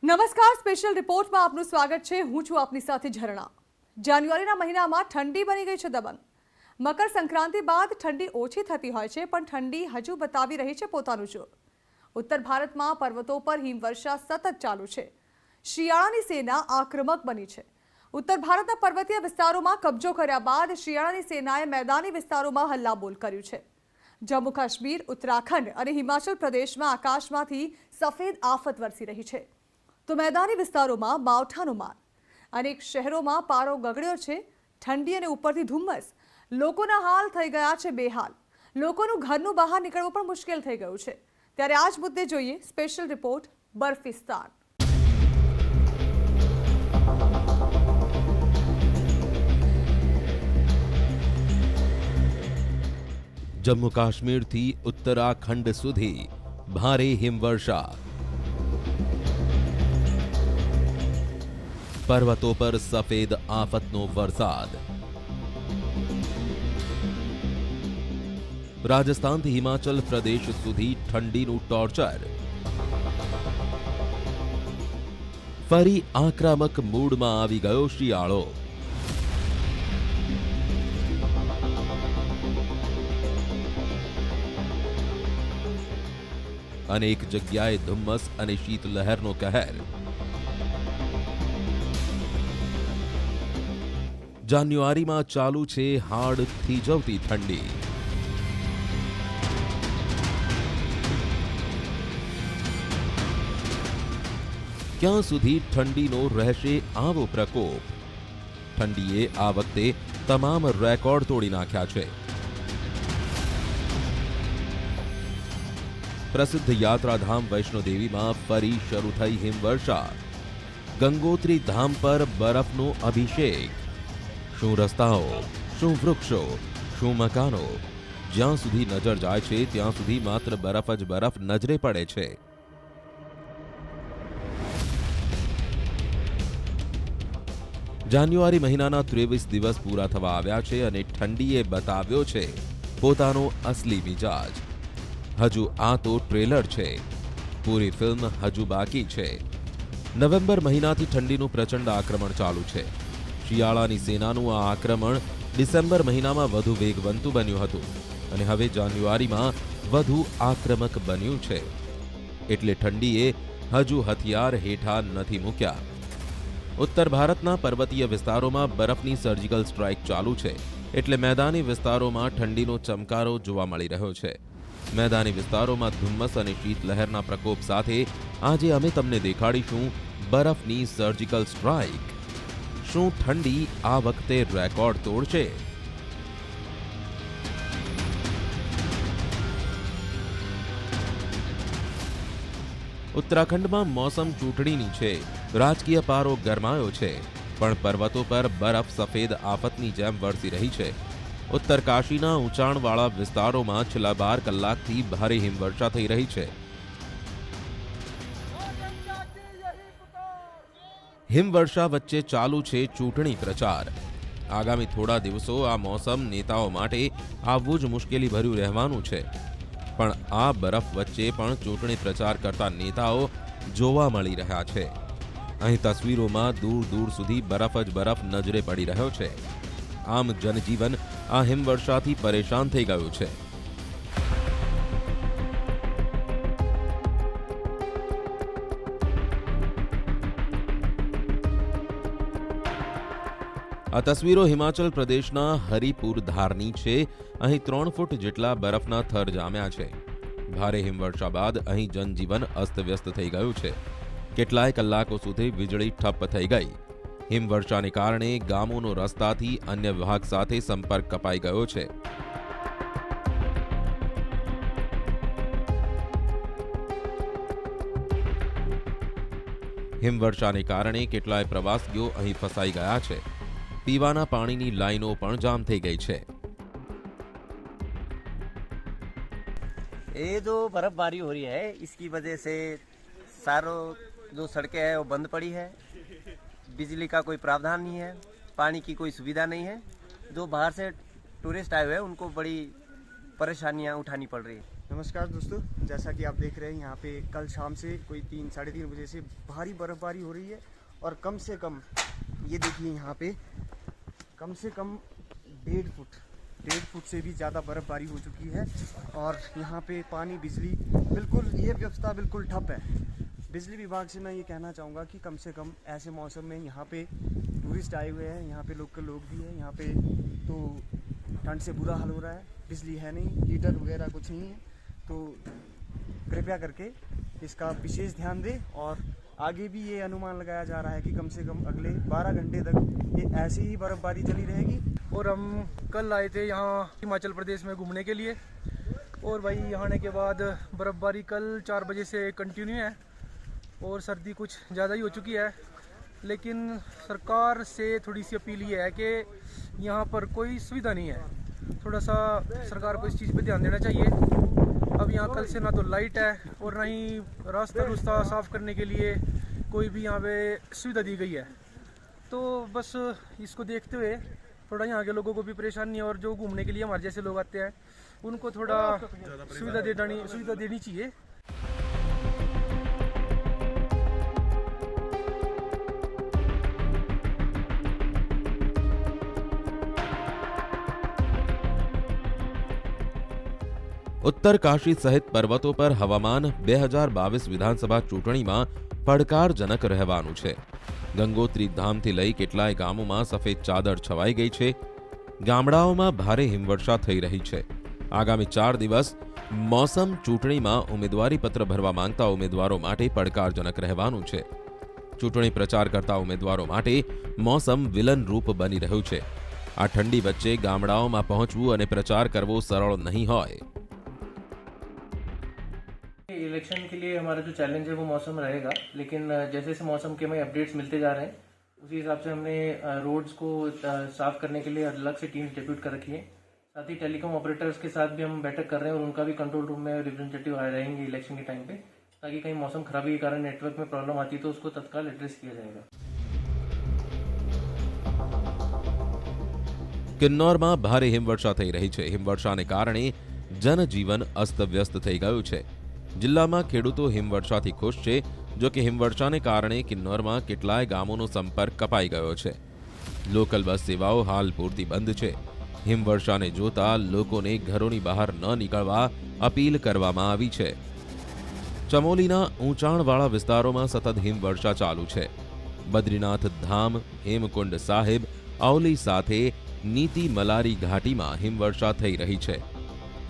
નમસ્કાર, સ્પેશિયલ રિપોર્ટમાં આપનું સ્વાગત છે। હું છું આપની સાથે ઝરણા। જાન્યુઆરીના મહિનામાં ઠંડી બની ગઈ છે દબંગ। મકર સંક્રાંતિ બાદ ઠંડી ઓછી થતી હોય છે, પણ ઠંડી હજુ બતાવી રહી છે પોતાનું જોર। ઉત્તર ભારતમાં પર્વતો પર હિમવર્ષા સતત ચાલુ છે। શિયાળાની સેના આક્રમક બની છે। ઉત્તર ભારતના પર્વતીય વિસ્તારોમાં કબજો કર્યા બાદ શિયાળાની સેનાએ મેદાની વિસ્તારોમાં હલ્લાબોલ કર્યું છે। જમ્મુ કાશ્મીર, ઉત્તરાખંડ અને હિમાચલ પ્રદેશમાં આકાશમાંથી સફેદ આફત વરસી રહી છે। तो मैदानी विस्तारों में मावठानो मार। अनेक शहरों में पारो गगड़्यो छे। ठंडी अने उपरथी धुम्मस लोकोना हाल थई गया छे बेहाल। लोकोनुं घरनुं बहार निकळवुं पण मुश्केल थई गयुं छे। त्यारे आज मुद्दे जोईए स्पेशल रिपोर्ट बर्फिस्तान। जम्मू काश्मीर थी उत्तराखंड सुधी भारे हिमवर्षा। पर्वतों पर सफेद आफतनो वरसाद। राजस्थान थी हिमाचल प्रदेश सुधी ठंडीनु टॉर्चर। फरी आक्रामक मूड में आवी गयो शियाळो। अनेक जग्याए धुम्मस अने शीतलहरनो कहर। जान्युआरी में चालू छे हाड़ थीजवती ठंडी। क्यां सुधी ठंडीनो रहेशे आवो प्रकोप। ठंडीए आ वखते तमाम रेकॉर्ड तोड़ी नाख्या छे। प्रसिद्ध यात्राधाम वैष्णोदेवी में फरी शरू थई हिमवर्षा। गंगोत्री धाम पर बरफनो अभिषेक। शू रस्ताओ, शू वृक्षो, शू मकानो, ज्यां सुधी नजर जाय छे त्यां सुधी मात्र बरफ ज बरफ नजरे पड़े छे। जान्युआरी महीनाना 23 दिवस पूरा थवा आव्या छे अने ठंडीए बताव्यो छे पोतानो असली मिजाज। हजू आ तो ट्रेलर छे, पूरी फिल्म हजू बाकी छे। नवेम्बर महीनाथी ठंडीनुं प्रचंड आक्रमण चालू छे। शियाळानी सेनानुं आ आक्रमण डिसेम्बर महीनामां वधु वेगवंतुं बन्युं हतुं अने हवे जान्युआरीमां वधु आक्रमक बन्युं छे। एटले ठंडीए हजू हथियार हेठा नथी मूक्या। उत्तर भारतना पर्वतीय विस्तारोमां बरफनी सर्जिकल स्ट्राइक चालू छे, एटले मैदानी विस्तारोमां ठंडीनो चमकारो जोवा मळी रह्यो छे। मैदानी विस्तारोमां धुम्मस अने शीतलहरना प्रकोप साथे आजे अमे तमने देखाडीशुं बरफनी सर्जिकल स्ट्राइक। शू ठंडी आ वखते रेकॉर्ड तोड़शे? उत्तराखंड में मौसम चूंटणीनी छे। राजकीय पारो गरमायो छे, पण पर्वतों पर बरफ सफेद आफतनी जेम वरसी रही छे। उत्तरकाशीना ऊंचाणवाळा विस्तारोमां छेल्ला 12 कलाकथी भारे हिमवर्षा थई रही छे। हिमवर्षा वच्चे चालू छे चूंटणी प्रचार। आगामी थोड़ा दिवसों आ मौसम नेताओं माटे आवुं ज मुश्केली भर्युं रहेवानुं छे। पण आ बरफ वच्चे पण चूंटणी प्रचार करता नेताओ जोवा मळी रह्या छे। અહીં તસવીરોમાં दूर दूर सुधी बरफ ज बरफ नजरे पड़ी रह्यो छे। आम जनजीवन आ हिमवर्षाथी परेशान थई गयुं छे। आ तस्वीरों हिमाचल प्रदेशना हरिपुर धारनी छे। અહીં 3 फूट જેટલા બરફના થર જામ્યા છે। ભારે હિમવર્ષા બાદ અહીં જનજીવન અસ્તવ્યસ્ત થઈ ગયું છે। કેટલાય કલાકો સુધી વીજળી ઠપ થઈ ગઈ। હિમવર્ષાને કારણે ગામોનો રસ્તાથી અન્ય વિભાગ સાથે સંપર્ક કપાઈ ગયો છે। હિમવર્ષાને કારણે કેટલાય પ્રવાસીઓ અહીં ફસાઈ ગયા છે। पीवाना पाणीनी लाइनों पण जाम थई गई छे। ये जो बर्फबारी हो रही है इसकी वजह से सारों जो सड़कें हैं वो बंद पड़ी है। बिजली का कोई प्रावधान नहीं है, पानी की कोई सुविधा नहीं है। जो बाहर से टूरिस्ट आए हुए हैं उनको बड़ी परेशानियां उठानी पड़ रही है। नमस्कार दोस्तों, जैसा कि आप देख रहे हैं यहाँ पे कल शाम से कोई 3-3:30 बजे से भारी बर्फ़बारी हो रही है और कम से कम ये देखिए यहाँ पे कम से कम 1.5 फुट से भी ज़्यादा बर्फ़बारी हो चुकी है। और यहाँ पे पानी, बिजली, बिल्कुल ये व्यवस्था बिल्कुल ठप है। बिजली विभाग से मैं ये कहना चाहूँगा कि कम से कम ऐसे मौसम में यहाँ पे टूरिस्ट आए हुए हैं, यहाँ पे लोकल लोग भी हैं, यहाँ पे तो ठंड से बुरा हाल हो रहा है। बिजली है नहीं, हीटर वगैरह कुछ नहीं है, तो कृपया करके इसका विशेष ध्यान दें। और आगे भी ये अनुमान लगाया जा रहा है कि कम से कम अगले 12 घंटे तक ये ऐसी ही बर्फ़बारी चली रहेगी। और हम कल आए थे यहाँ हिमाचल प्रदेश में घूमने के लिए, और भाई यहाँ आने के बाद बर्फ़बारी कल 4 बजे से कंटिन्यू है और सर्दी कुछ ज़्यादा ही हो चुकी है। लेकिन सरकार से थोड़ी सी अपील ये है कि यहाँ पर कोई सुविधा नहीं है, थोड़ा सा सरकार को इस चीज़ पे ध्यान देना चाहिए। अब यहाँ कल से ना तो लाइट है और ना ही रास्ता साफ़ करने के लिए कोई भी यहाँ पे सुविधा दी गई है। तो बस इसको देखते हुए थोड़ा यहाँ के लोगों को भी परेशानी है, और जो घूमने के लिए हमारे जैसे लोग आते हैं उनको थोड़ा सुविधा देनी चाहिए। ઉત્તરકાશી સહિત પર્વતો પર હવામાન 2022 વિધાનસભા ચૂંટણીમાં પડકારજનક રહેવાનું છે। ગંગોત્રી ધામથી લઈ કેટલાય ગામોમાં સફેદ ચાદર છવાઈ ગઈ છે। ગામડાઓમાં ભારે હિમવર્ષા થઈ રહી છે। આગામી 4 દિવસ મોસમ ચૂંટણીમાં ઉમેદવારી પત્ર ભરવા માંગતા ઉમેદવારો માટે પડકારજનક રહેવાનું છે। ચૂંટણી પ્રચાર કરતા ઉમેદવારો માટે મોસમ વિલન રૂપ બની રહ્યું છે। આ ઠંડી વચ્ચે ગામડાઓમાં પહોંચવું અને પ્રચાર કરવો સરળ નહીં હોય। इलेक्शन के लिए हमारा जो चैलेंज है वो मौसम रहेगा, लेकिन जैसे जैसे मौसम के हमें अपडेट्स मिलते जा रहे हैं उसी हिसाब से हमने रोड्स को साफ करने के लिए अलग से टीम्स डेप्यूट कर रखी है। साथ ही टेलीकॉम ऑपरेटर्स के साथ भी हम बैठक कर रहे हैं और उनका भी कंट्रोल रूम में रिप्रेजेंटेटिव आए रहेंगे इलेक्शन के टाइम पे, ताकि कहीं मौसम खराबी के कारण नेटवर्क में प्रॉब्लम आती है तो उसको तत्काल एड्रेस किया जाएगा। કિન્નોરમાં ભારે હિમવર્ષા થઈ રહી છે। હિમવર્ષાને કારણે જનજીવન અસ્તવ્યસ્ત થઈ ગયું છે। જિલ્લામાં ખેડૂતો હિમવર્ષાથી ખુશ છે, જો કે હિમવર્ષાને કારણે કિન્નોરમાં કેટલાય ગામોનો સંપર્ક કપાઈ ગયો છે। લોકલ બસ સેવાઓ હાલ પૂરતી બંધ છે। હિમવર્ષાને જોતા લોકોને ઘરોની બહાર ન નીકળવા અપીલ કરવામાં આવી છે। ચમોલીના ઊંચાણવાળા વિસ્તારોમાં સતત હિમવર્ષા ચાલુ છે। બદ્રીનાથ ધામ, હેમકુંડ સાહેબ, અવલી સાથે નીતિ મલારી ઘાટીમાં હિમવર્ષા થઈ રહી છે,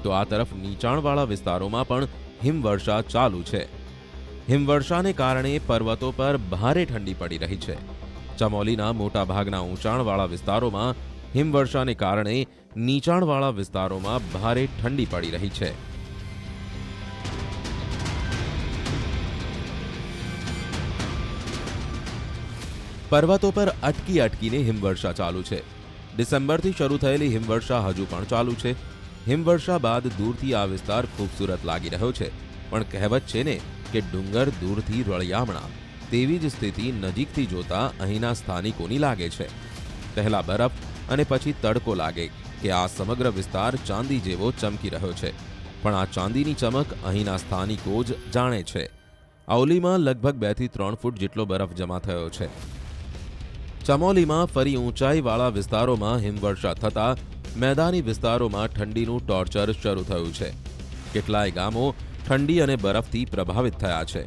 તો આ તરફ નીચાણવાળા વિસ્તારોમાં પણ હિમવર્ષા ચાલુ છે। હિમવર્ષાને કારણે પર્વતો પર ભારે ઠંડી પડી રહી છે। ચમોલીના મોટા ભાગના ઊંચાણવાળા વિસ્તારોમાં હિમવર્ષાને કારણે નીચાણવાળા વિસ્તારોમાં ભારે ઠંડી પડી રહી છે। પર્વતો પર અટકીને હિમવર્ષા ચાલુ છે। ડિસેમ્બરથી શરૂ થયેલી હિમવર્ષા હજુ પણ ચાલુ છે। હિમવર્ષા બાદ દૂરથી આ વિસ્તાર ખૂબસૂરત લાગી રહ્યો છે, પણ કહેવત છે ને કે ડુંગર દૂરથી રળિયામણા, તેવી જ સ્થિતિ નજીકથી જોતા અહીંના સ્થાનિકોની લાગે છે। પહેલા બરફ અને પછી તડકો લાગે કે આ સમગ્ર વિસ્તાર ચાંદી જેવો ચમકી રહ્યો છે, પણ આ ચાંદીની ચમક અહીંના સ્થાનિકો જ જાણે છે। અવલીમાં લગભગ 2 થી 3 ફૂટ જેટલો બરફ જમા થયો છે। ચમોલીમાં ફરી ઊંચાઈવાળા વિસ્તારોમાં હિમવર્ષા થતા મેદાની વિસ્તારોમાં ઠંડીનું ટોર્ચર શરૂ થયું છે। કેટલાય ગામો ઠંડી અને બરફથી પ્રભાવિત થયા છે।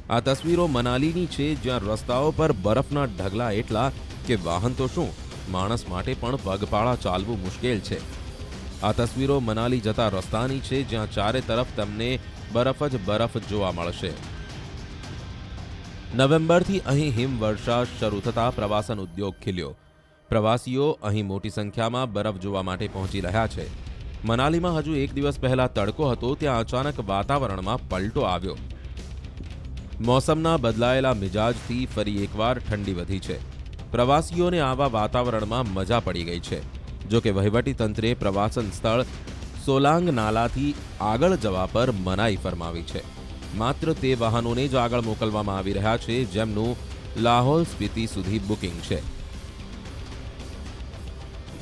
આ તસવીરો મનાલીની છે, જ્યાં રસ્તાઓ પર બરફના ઢગલા એટલા કે વાહન તો શું, માણસ માટે પણ પગપાળા ચાલવું મુશ્કેલ છે। આ તસવીરો મનાલી જતા રસ્તાની છે, જ્યાં ચારે તરફ તમને બરફ જ બરફ જોવા મળશે। નવેમ્બરથી અહીં હિમવર્ષા શરૂ થતા પ્રવાસન ઉદ્યોગ ખીલ્યો। પ્રવાસીઓ અહીં મોટી સંખ્યામાં બરફ જોવા માટે પહોંચી રહ્યા છે। મનાલીમાં હજુ 1 દિવસ પહેલા તડકો હતો, ત્યાં અચાનક વાતાવરણમાં પલટો આવ્યો। મોસમના બદલાયેલા મિજાજથી ફરી એકવાર ઠંડી વધી છે। પ્રવાસીઓને આવા વાતાવરણમાં મજા પડી ગઈ છે। જો કે વહીવટીતંત્રે પ્રવાસન સ્થળ સોલાંગ નાલાથી આગળ જવા પર મનાઈ ફરમાવી છે। માત્ર તે વાહનોને જ આગળ મોકલવામાં આવી રહ્યા છે જેમનું લાહોલ સ્પીતિ સુધી બુકિંગ છે।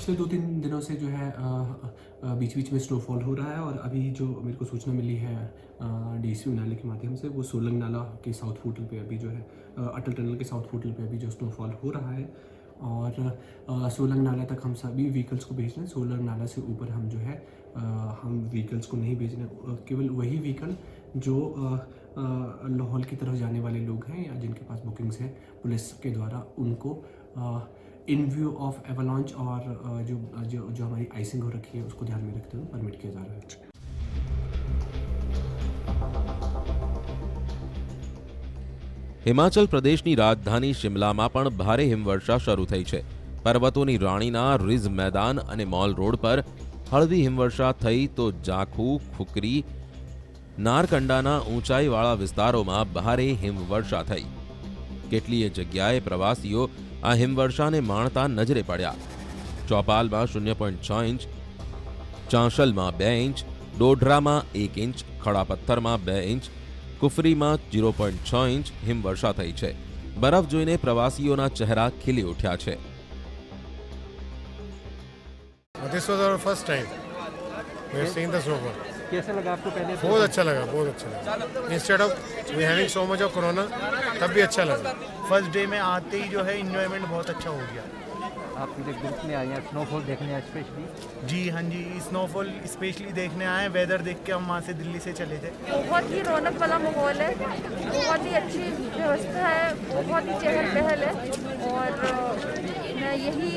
पिछले 2-3 दिनों से जो है बीच बीच में स्नोफॉल हो रहा है और अभी जो मेरे को सूचना मिली है डीएसपी नाले के माध्यम से, वो सोलंग नाला के साउथ पोर्टल पे अभी जो है अटल टनल के साउथ पोर्टल पे अभी जो स्नोफॉल हो रहा है और सोलंग नाला तक हम सभी व्हीकल्स को भेज रहे हैं। सोलंग नाला से ऊपर हम जो है हम व्हीकल्स को नहीं भेज रहे, केवल वही व्हीकल जो लाहौल की तरफ जाने वाले लोग हैं या जिनके पास बुकिंग्स हैं पुलिस के द्वारा उनको इन व्यू ऑफ एवलांच और जो हमारी आइसिंग हो रखी है उसको ध्यान में रखते हुए परमिट किया जा रहा है। હિમાચલ પ્રદેશની રાજધાની શિમલામાં પણ ભારે હિમવર્ષા શરૂ થઈ છે। પર્વતોની રાણીના રિઝ મેદાન અને મોલ રોડ પર હળવી હિમવર્ષા થઈ તો જાખુ, ખુકરી, નારકંડાના ઊંચાઈવાળા વિસ્તારોમાં ભારે હિમવર્ષા થઈ। કેટલીય જગ્યાએ પ્રવાસીઓ આ હિમવર્ષાને માણતા નજરે પડ્યા। ચોપાલમાં 0.6 ઇંચ, ચાંશલમાં 2 ઇંચ, ડોડરામાં 1 ઇંચ, ખડાપથ્થરમાં 2 ઇંચ, કુફરીમાં 0.6 ઇંચ હિમવર્ષા થઈ છે। બરફ જોઈને પ્રવાસીઓના ચહેરા ખીલી ઉઠ્યા છે। This was our first time we have seen the snowfall. कैसा लगा आपको पहले? बहुत अच्छा लगा, बहुत अच्छा लगा। Instead of we having so much of corona तब भी अच्छा लगा। फर्स्ट डे में आते ही जो है इन्जॉयमेंट बहुत अच्छा हो गया। आप पूरे ग्रुप में आए हैं स्नोफॉल देखने स्पेशली? जी हाँ जी, स्नोफॉल स्पेशली देखने आए। वेदर देख के हम वहाँ से दिल्ली से चले थे। बहुत ही रौनक वाला माहौल है, बहुत ही अच्छी व्यवस्था है, बहुत ही चहल पहल है और मैं यही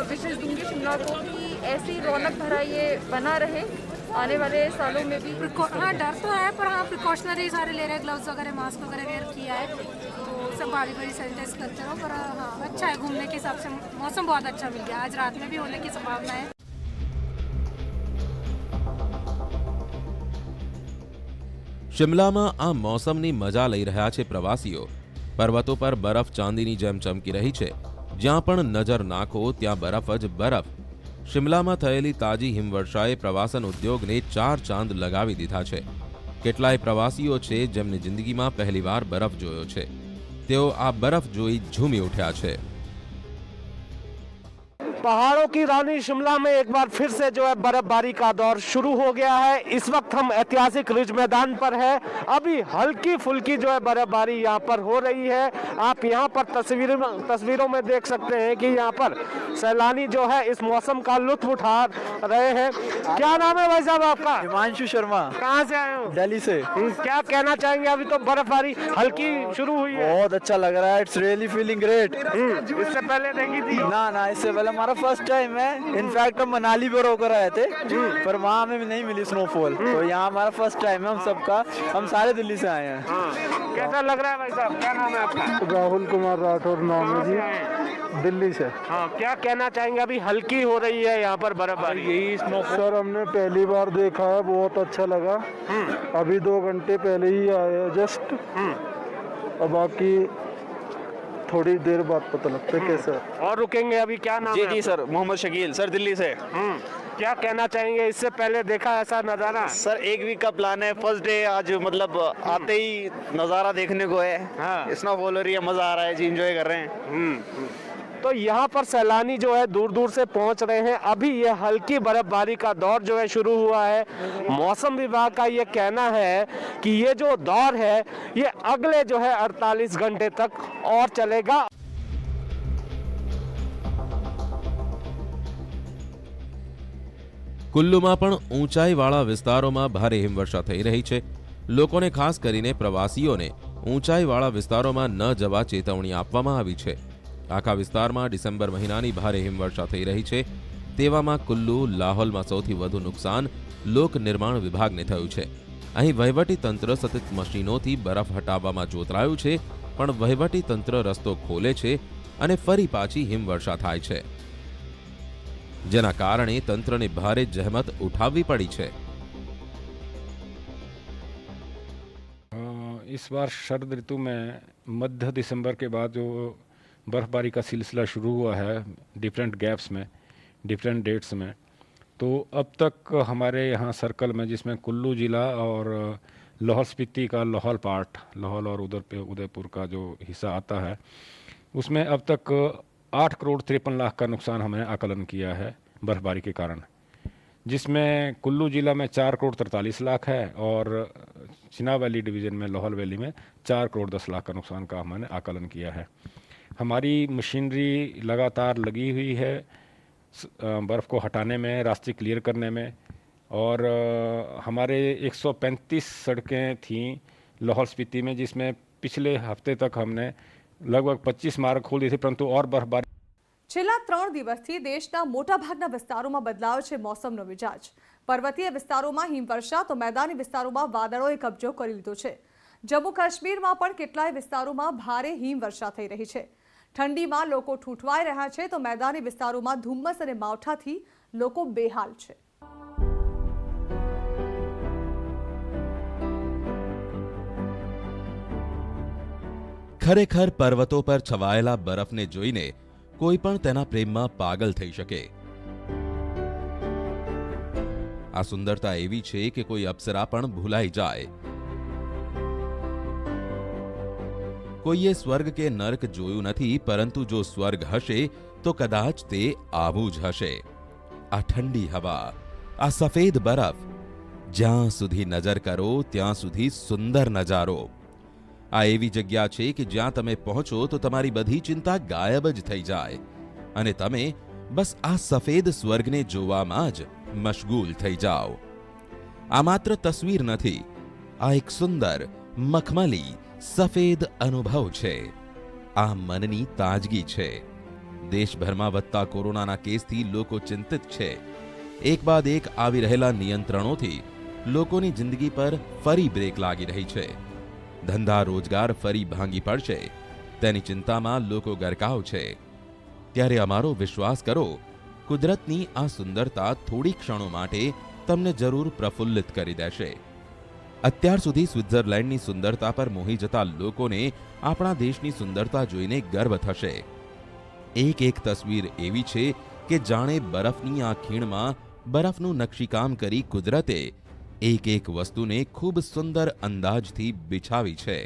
विशेष दूंगी शिमला को कि ऐसी रौनक भरा ये बना रहे आने वाले सालों में भी। हाँ, डर तो है पर हाँ प्रिकॉशनरी सारे ले रहे हैं, ग्लव्स वगैरह, मास्क वगैरह वेयर किया है, तो सब बारी बारी सैनिटाइज करते रहो। पर हाँ अच्छा है, घूमने के हिसाब से मौसम बहुत अच्छा मिल गया। आज रात में भी होने की संभावना है। શિમલામાં આ મોસમની મજા લઈ રહ્યા છે પ્રવાસીઓ। પર્વતો પર બરફ ચાંદીની જેમ ચમકી રહી છે। જ્યાં પણ નજર નાખો ત્યાં બરફ જ બરફ। શિમલામાં થયેલી તાજી હિમવર્ષાએ પ્રવાસન ઉદ્યોગને 4 ચાંદ લગાવી દીધા છે। કેટલાય પ્રવાસીઓ છે જેમની જિંદગીમાં પહેલીવાર બરફ જોયો છે। તેઓ આ બરફ જોઈ ઝૂમી ઉઠ્યા છે। पहाड़ों की रानी शिमला में एक बार फिर से जो है बर्फबारी का दौर शुरू हो गया है। इस वक्त हम ऐतिहासिक रिज मैदान पर है। अभी हल्की फुल्की जो है बर्फबारी यहाँ पर हो रही है। आप यहाँ पर तस्वीरों में देख सकते हैं कि यहाँ पर सैलानी जो है इस मौसम का लुत्फ उठा रहे हैं। क्या नाम है भाई साहब आपका? हिमांशु शर्मा। कहाँ से आए हो? दिल्ली से। क्या कहना चाहेंगे? अभी तो बर्फबारी हल्की शुरू हुई है। बहुत अच्छा लग रहा है, इट्स रियली फीलिंग ग्रेट। इससे पहले देखी थी? ना, इससे पहले हमारा फर्स्ट टाइम है। इनफैक्ट हम मनाली पर होकर आए थे पर वहाँ हमें नहीं मिली स्नोफॉल, तो यहाँ हमारा फर्स्ट टाइम है। हम सबका, हम सारे दिल्ली से आए हैं। कैसा लग रहा है भाई साहब? क्या नाम है आपका? राहुल कुमार राठौर नाम है जी, दिल्ली से। हाँ, क्या कहना चाहेंगे? अभी हल्की हो रही है यहाँ पर बर्फबारी। यही सर हमने पहली बार देखा है, बहुत अच्छा लगा। अभी 2 घंटे पहले ही आए हैं जस्ट, और बाकी थोड़ी देर बाद पता लगता है कैसा। और रुकेंगे अभी? क्या नाम है? जी सर, मोहम्मद शकील सर, दिल्ली से। क्या कहना चाहेंगे? इससे पहले देखा ऐसा नजारा? सर 1 वीक का प्लान है। फर्स्ट डे आज मतलब आते ही नज़ारा देखने को है। हाँ। स्नोफॉल हो रही है, मज़ा आ रहा है जी, इंजॉय कर रहे हैं। तो यहाँ पर सैलानी जो है दूर दूर से पहुँच रहे हैं। अभी ये हल्की बर्फबारी का दौर जो है शुरू हुआ है। मौसम विभाग का ये कहना है कि ये जो दौर है ये अगले जो है 48 घंटे तक और चलेगा। કુલ્લુમાં પણ ઊંચાઈવાળા વિસ્તારોમાં ભારે હિમવર્ષા થઈ રહી છે। લોકોને ખાસ કરીને પ્રવાસીઓને ઊંચાઈવાળા વિસ્તારોમાં ન જવા ચેતવણી આપવામાં આવી છે। આખા વિસ્તારમાં ડિસેમ્બર મહિનાની ભારે હિમવર્ષા થઈ રહી છે। તેવામાં કુલ્લુ, લાહોલમાં સૌથી વધુ નુકસાન લોક નિર્માણ વિભાગને થયું છે। અહીં વહીવટી તંત્ર સતત મશીનોથી બરફ હટાવવામાં જોતરાયું છે, પણ વહીવટી તંત્ર રસ્તો ખોલે છે અને ફરી પાછી હિમવર્ષા થાય છે, જેના કારણે તંત્રને ભારે જહેમત ઉઠાવવી પડી છે। इस बार शरद ऋतु में मध्य दिसंबर के बाद जो बर्फ़बारी का सिलसिला शुरू हुआ है डिफरेंट गैप्स में, डिफरेंट डेट्स में, तो अब तक हमारे यहाँ सर्कल में, जिसमें कुल्लू ज़िला और लाहौल स्पीति का लाहौल पार्ट, लाहौल और उदयपुर का जो हिस्सा आता है, उसमें अब तक 8 करोड़ 53 लाख का नुकसान हमने आकलन किया है बर्फबारी के कारण, जिसमें कुल्लू जिला में 4 करोड़ 43 लाख है और चिनाब वैली डिवीज़न में लाहौल वैली में 4 करोड़ 10 लाख का नुकसान का हमने आकलन किया है। हमारी मशीनरी लगातार लगी हुई है बर्फ़ को हटाने में, रास्ते क्लियर करने में, और हमारे 135 सड़कें थीं लाहौल स्पीति में, जिसमें पिछले हफ्ते तक हमने लगभग 25 मार्ग खोल दिए थे, परंतु और बर्फबारी છેલ્લા 3 દિવસથી દેશના મોટાભાગના વિસ્તારોમાં બદલાયો છે મોસમનો મિજાજ। પર્વતીય વિસ્તારોમાં હિમવર્ષા તો મેદાની વિસ્તારોમાં વાદળોએ કબજો કરી લીધો છે। જમ્મુ કાશ્મીરમાં પણ કેટલાય વિસ્તારોમાં ભારે હિમવર્ષા થઈ રહી છે। ઠંડીમાં લોકો ઠૂંઠવાઈ રહ્યા છે તો મેદાની વિસ્તારોમાં ધુમ્મસ અને માવઠાથી લોકો બેહાલ છે। ખરેખર પર્વતો પર છવાયેલા બરફને જોઈને કોઈ પણ તેના પ્રેમમાં પાગલ થઈ શકે। આ સુંદરતા એવી છે કે કોઈ અપ્સરા પણ ભૂલાઈ જાય। કોઈએ સ્વર્ગ કે નર્ક જોયું નથી, પરંતુ જો સ્વર્ગ હશે તો કદાચ તે આવું જ હશે। આ ઠંડી હવા, આ સફેદ બરફ, જ્યાં સુધી નજર કરો ત્યાં સુધી સુંદર નજારો। આ એવી જગ્યા છે કે જ્યાં તમે પહોંચો તો તમારી બધી ચિંતા ગાયબ જ થઈ જાય અને તમે બસ આ સફેદ સ્વર્ગને જોવામાં જ મશગુલ થઈ જાઓ। આ માત્ર તસવીર નથી, આ એક સુંદર મખમલી સફેદ અનુભવ છે। આ મનની તાજગી છે। દેશભરમાં વધતા કોરોનાના કેસથી લોકો ચિંતિત છે। એક બાદ એક આવી રહેલા નિયંત્રણોથી લોકોની જિંદગી પર ફરી બ્રેક લાગી રહી છે। ધંધા રોજગાર ફરી ભાંગી પડશે તેની ચિંતામાં લોકો ગરકાવ છે। ત્યારે અમારો વિશ્વાસ કરો, કુદરતની આ સુંદરતા થોડી ક્ષણો માટે તમને જરૂર પ્રફુલ્લિત કરી દેશે। અત્યાર સુધી સ્વિટ્ઝરલેન્ડની સુંદરતા પર મોહી જતા લોકોને આપણા દેશની સુંદરતા જોઈને ગર્વ થશે। એક એક તસવીર એવી છે કે જાણે બરફની આ ખીણમાં બરફનું નકશીકામ કરી કુદરતે એક એક વસ્તુને ખૂબ સુંદર અંદાજથી બિછાવી છે।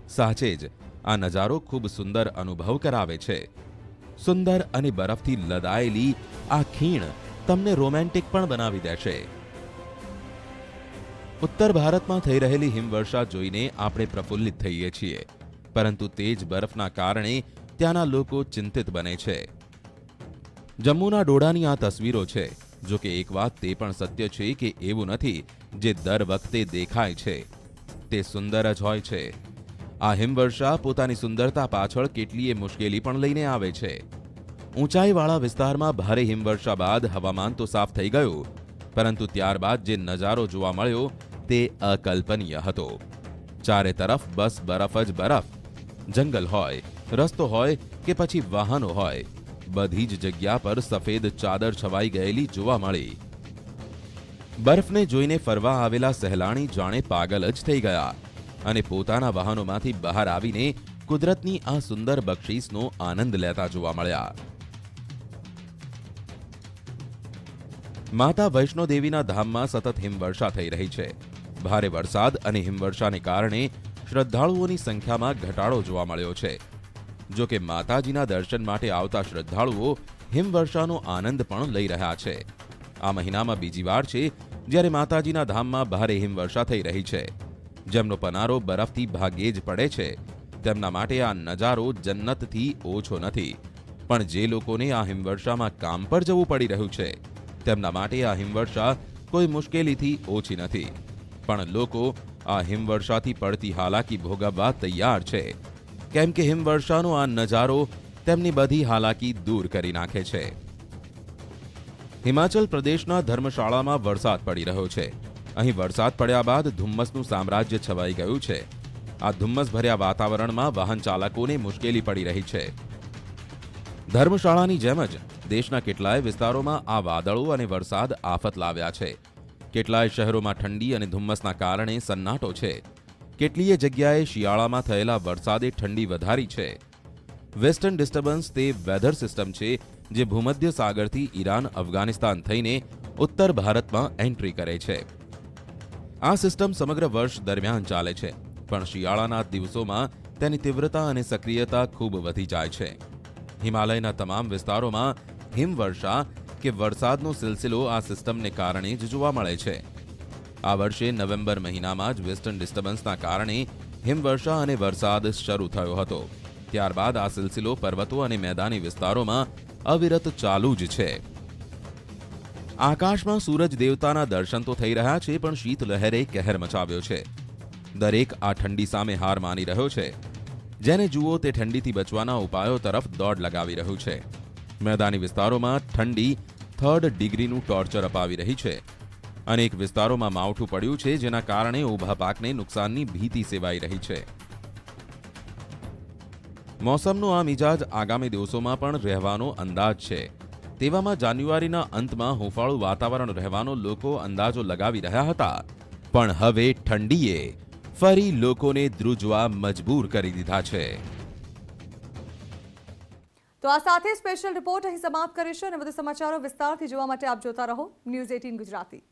સાચે જ આ નજારો ખૂબ સુંદર અનુભવ કરાવે છે। સુંદર અને બરફથી લદાયેલી આ ખીણ તમને રોમેન્ટિક પણ બનાવી દેશે। ઉત્તર ભારતમાં થઈ રહેલી હિમવર્ષા જોઈને આપણે પ્રફુલ્લિત થઈએ છીએ, પરંતુ તેજ બરફના કારણે ત્યાંના લોકો ચિંતિત બને છે। જમ્મુના ડોડાની આ તસવીરો છે। જો કે એક વાત તે પણ સત્ય છે કે એવું નથી જે દર વખતે દેખાય છે, તે સુંદર જ હોય છે। આ હિમવર્ષા પોતાની સુંદરતા પાછળ કેટલીય મુશ્કેલી પણ લઈને આવે છે। ઊંચાઈવાળા વિસ્તારમાં ભારે હિમવર્ષા બાદ હવામાન તો સાફ થઈ ગયું, પરંતુ ત્યારબાદ જે નજારો જોવા મળ્યો તે અકલ્પનીય હતો। ચારે તરફ બસ બરફ જ બરફ, જંગલ હોય, રસ્તો હોય કે પછી વાહનો હોય, બધી જ જગ્યા પર સફેદ ચાદર છવાઈ ગયેલી જોવા મળી। બરફને જોઈને ફરવા આવેલા સહેલાણી જાણે પાગલ જ થઈ ગયા અને પોતાના વાહનોમાંથી બહાર આવીને કુદરતની આ સુંદર બક્ષિસનો આનંદ લેતા જોવા મળ્યા। માતા વૈષ્ણોદેવીના ધામમાં સતત હિમવર્ષા થઈ રહી છે। ભારે વરસાદ અને હિમવર્ષાને કારણે શ્રદ્ધાળુઓની સંખ્યામાં ઘટાડો જોવા મળ્યો છે। જો કે માતાજીના દર્શન માટે આવતા શ્રદ્ધાળુઓ હિમવર્ષાનો આનંદ પણ લઈ રહ્યા છે। આ મહિનામાં બીજી વાર છે જ્યારે માતાજીના ધામમાં ભારે હિમવર્ષા થઈ રહી છે। જેમનો પનારો બરફથી ભાગ્યે જ પડે છે તેમના માટે આ નજારો જન્નતથી ઓછો નથી, પણ જે લોકોને આ હિમવર્ષામાં કામ પર જવું પડી રહ્યું છે તેમના માટે આ હિમવર્ષા કોઈ મુશ્કેલીથી ઓછી નથી। પણ લોકો આ હિમવર્ષાથી પડતી હાલાકી ભોગવવા તૈયાર છે, કેમ કે હિમવર્ષાનો આ નજારો તેમની બધી હાલાકી દૂર કરી નાખે છે। હિમાચલ પ્રદેશના ધર્મશાળામાં વરસાદ પડી રહ્યો છે। અહીં વરસાદ પડ્યા બાદ ધુમ્મસનું સામ્રાજ્ય છવાઈ ગયું છે। આ ધુમ્મસ ભર્યા વાતાવરણમાં વાહન ચાલકોને મુશ્કેલી પડી રહી છે। ધર્મશાળાની જેમ જ દેશના કેટલાય વિસ્તારોમાં આ વાદળો અને વરસાદ આફત લાવ્યા છે। કેટલાય શહેરોમાં ઠંડી અને ધુમ્મસના કારણે સન્નાટો છે। કેટલીય જગ્યાએ શિયાળામાં થયેલા વરસાદે ઠંડી વધારી છે। વેસ્ટર્ન ડિસ્ટર્બન્સ તે વેધર સિસ્ટમ છે જે ભૂમધ્ય સાગરથી ઈરાન, અફઘાનિસ્તાન થઈને ઉત્તર ભારતમાં એન્ટ્રી કરે છે। આ સિસ્ટમ સમગ્ર વર્ષ દરમિયાન ચાલે છે, પણ શિયાળાના દિવસોમાં તેની તીવ્રતા અને સક્રિયતા ખૂબ વધી જાય છે। હિમાલયના તમામ વિસ્તારોમાં હિમવર્ષા કે વરસાદનો સિલસિલો આ સિસ્ટમને કારણે જ જોવા મળે છે. આ વર્ષે નવેમ્બર મહિનામાં જ વેસ્ટર્ન ડિસ્ટર્બન્સના કારણે હિમવર્ષા અને વરસાદ શરૂ થયો હતો. ત્યારબાદ આ સિલસિલો પર્વતો અને મેદાની વિસ્તારોમાં અવિરત ચાલુ જ છે. આકાશમાં સૂરજ દેવતાના દર્શન તો થઈ રહ્યા છે, પણ શીતલહેરે કહેર મચાવ્યો છે. દરેક આ ઠંડી સામે હાર માની રહ્યો છે. જેને જુઓ તે ઠંડીથી બચવાના ઉપાયો તરફ દોડ લગાવી રહ્યું છે. મેદાની વિસ્તારોમાં ઠંડી 3rd ડિગ્રીનું ટોર્ચર અપાવી રહી છે. અનેક વિસ્તારોમાં માવઠું પડ્યું છે, જેના કારણે ઊભા પાકને નુકસાનની ભીતિ સેવાઈ રહી છે. મોસમનો આ મિજાજ આગામી દિવસોમાં પણ રહેવાનો અંદાજ છે. તેવામાં જાન્યુઆરીના અંતમાં હુંફાળું વાતાવરણ રહેવાનો લોકો અંદાજો લગાવી રહ્યા હતા, પણ હવે ઠંડીએ ફરી લોકોને ધ્રુજવા મજબૂર કરી દીધા છે. તો આ સાથે સ્પેશિયલ રિપોર્ટ અહીં સમાપ્ત કરીશું અને વધુ સમાચારો વિસ્તારથી જોવા માટે આપ જોતા રહો ન્યૂઝ 18 ગુજરાતી.